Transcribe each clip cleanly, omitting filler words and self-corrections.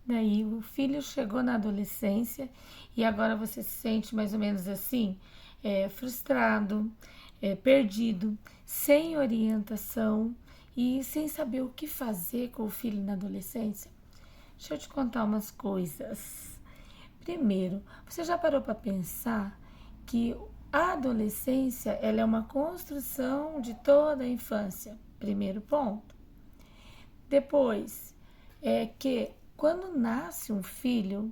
Daí o filho chegou na adolescência e agora você se sente mais ou menos assim, frustrado, perdido, sem orientação e sem saber o que fazer com o filho na adolescência. Deixa eu te contar umas coisas. Primeiro, você já parou para pensar que a adolescência ela é uma construção de toda a infância? Primeiro ponto. Depois, é que quando nasce um filho,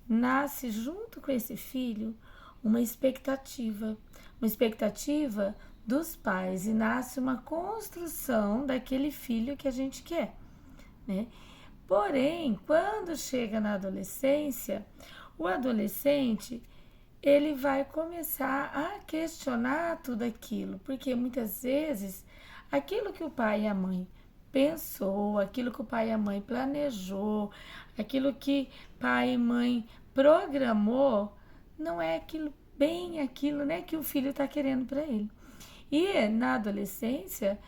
nasce junto com esse filho uma expectativa dos pais e nasce uma construção daquele filho que a gente quer, né? Porém, quando chega na adolescência, o adolescente ele vai começar a questionar tudo aquilo, porque muitas vezes aquilo que o pai e a mãe pensou, aquilo que o pai e a mãe planejou, aquilo que pai e mãe programou, não é aquilo bem aquilo, né, que o filho está querendo para ele. E na adolescência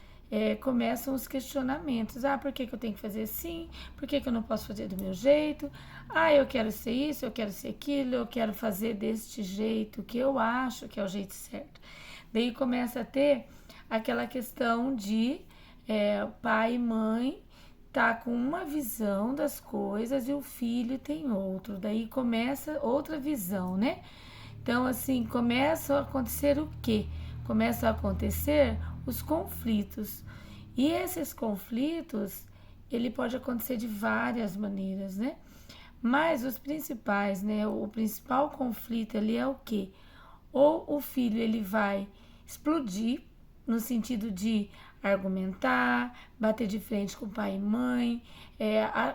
começam os questionamentos. Ah, por que eu tenho que fazer assim? Por que eu não posso fazer do meu jeito? Ah, eu quero ser isso, eu quero ser aquilo, eu quero fazer deste jeito que eu acho que é o jeito certo. Daí começa a ter aquela questão de pai e mãe tá com uma visão das coisas e o filho tem outro. Daí começa outra visão, né? Então, assim, começa a acontecer o quê? Começam a acontecer os conflitos. E esses conflitos, ele pode acontecer de várias maneiras, né? Mas os principais, né? O principal conflito ali é o quê? Ou o filho ele vai explodir no sentido de argumentar, bater de frente com pai e mãe,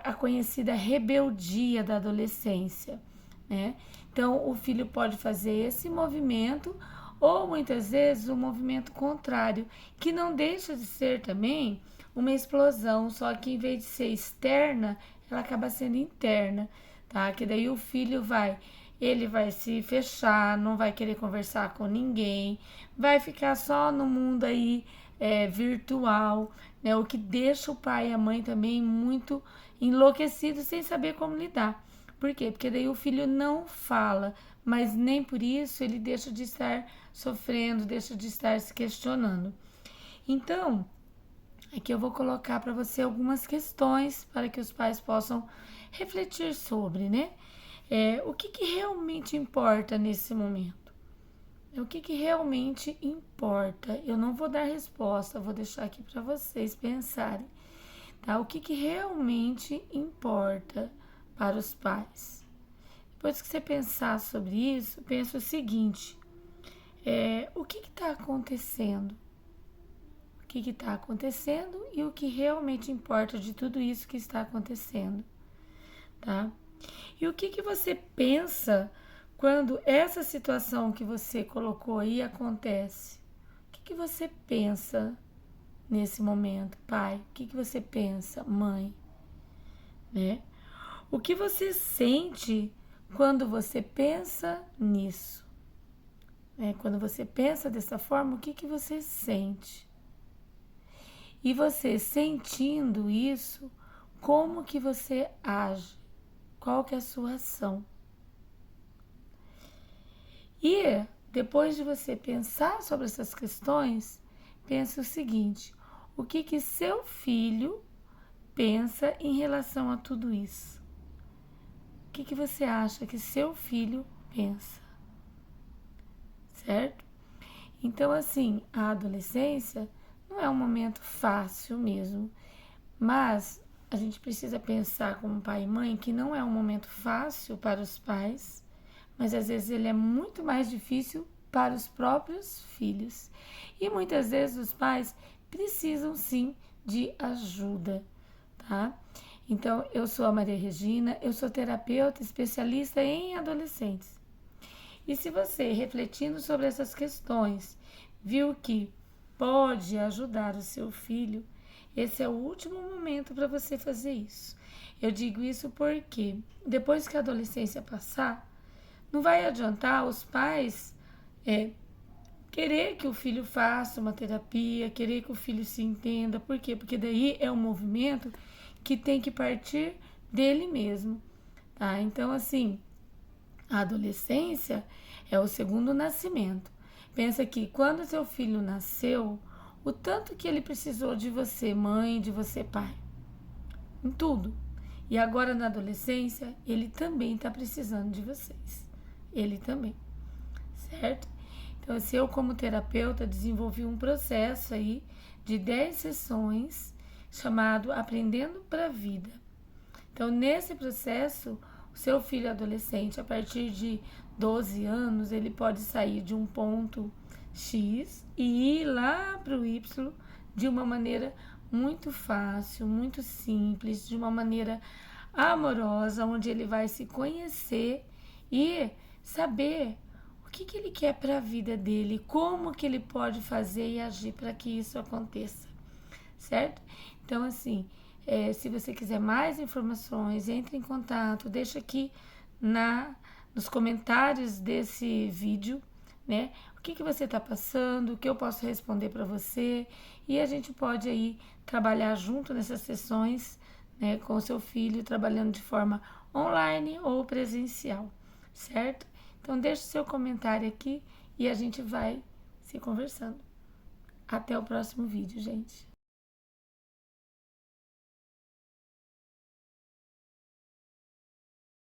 a conhecida rebeldia da adolescência, né? Então o filho pode fazer esse movimento ou muitas vezes o movimento contrário, que não deixa de ser também uma explosão, só que em vez de ser externa, ela acaba sendo interna, tá? Que daí o filho ele vai se fechar, não vai querer conversar com ninguém, vai ficar só no mundo aí virtual, né? O que deixa o pai e a mãe também muito enlouquecidos sem saber como lidar. Por quê? Porque daí o filho não fala, mas nem por isso ele deixa de estar sofrendo, deixa de estar se questionando. Então, aqui eu vou colocar para você algumas questões para que os pais possam refletir sobre, né? O que realmente importa nesse momento? O que realmente importa? Eu não vou dar resposta, vou deixar aqui para vocês pensarem, tá? O que realmente importa para os pais? Depois que você pensar sobre isso, pensa o seguinte: o que está acontecendo? O que está acontecendo e o que realmente importa de tudo isso que está acontecendo, tá? E o que você pensa quando essa situação que você colocou aí acontece? O que você pensa nesse momento, pai? O que você pensa, mãe? Né? O que você sente quando você pensa nisso? Quando você pensa dessa forma, o que você sente? E você sentindo isso, como que você age? Qual que é a sua ação? E depois de você pensar sobre essas questões, pense o seguinte: o que seu filho pensa em relação a tudo isso? O que você acha que seu filho pensa? Certo? Então, assim, a adolescência não é um momento fácil mesmo, mas a gente precisa pensar como pai e mãe que não é um momento fácil para os pais, mas às vezes ele é muito mais difícil para os próprios filhos. E muitas vezes os pais precisam sim de ajuda, tá? Então, eu sou a Maria Regina, eu sou terapeuta especialista em adolescentes. E se você, refletindo sobre essas questões, viu que pode ajudar o seu filho, esse é o último momento para você fazer isso. Eu digo isso porque depois que a adolescência passar, não vai adiantar os pais querer que o filho faça uma terapia, querer que o filho se entenda. Por quê? Porque daí é um movimento que tem que partir dele mesmo. tá? Então, assim, a adolescência é o segundo nascimento. Pensa que quando seu filho nasceu, o tanto que ele precisou de você, mãe, de você, pai, em tudo. E agora na adolescência, ele também está precisando de vocês. Ele também, certo? Então, se eu como terapeuta desenvolvi um processo aí de 10 sessões chamado Aprendendo para a Vida. Então, nesse processo, o seu filho adolescente, a partir de 12 anos, ele pode sair de um ponto X e ir lá para o Y de uma maneira muito fácil, muito simples, de uma maneira amorosa, onde ele vai se conhecer e saber o que ele quer para a vida dele, como que ele pode fazer e agir para que isso aconteça, certo? Então, assim, se você quiser mais informações, entre em contato, deixa aqui nos comentários desse vídeo, né? O que você está passando, o que eu posso responder para você, e a gente pode aí trabalhar junto nessas sessões, né, com o seu filho, trabalhando de forma online ou presencial, certo? Então deixe seu comentário aqui e a gente vai se conversando. Até o próximo vídeo, gente.